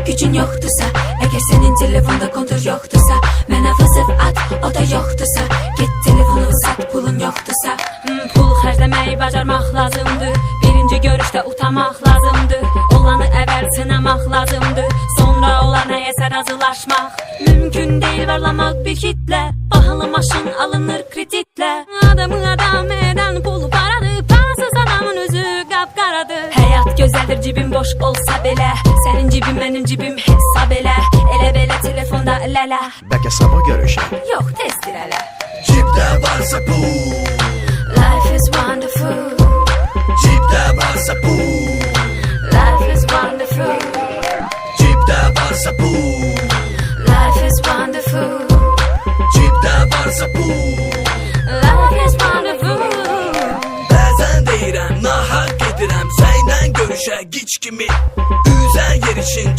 gücün yoxdursa, əgər sənin telefonda kontur yoxdursa, mənə vızıf at, o da yoxdursa, get telefonu sat, pulun yoxdursa. Pul xərcləməyi bacarmaq lazımdır, birinci görüşdə utanmaq lazımdır, olanı əvvəl sınamaq lazımdır, sonra olana isə razılaşmaq. Mümkün deyil varlamaq bir kitlə, bahalı maşın alınır kreditlə. Adamı adam edən pul paradır, parasız adamın özü qapqaradır. Həyat gözəldir cibim boş olsa belə, sənin cibim mənim cibim hesab elə, elə belə telefonda lələ. Bəlkə sabah görüşək. Yox, tezdir hələ. Cibdə varsa pul, Life is wonderful, cibdə varsa pul, life is wonderful, cibdə varsa pul, life is wonderful, cibdə varsa pul. life is wonderful. Bəzən deyirəm, nahaq gedirəm, sənlə görüşə gic kimi, üzən yer için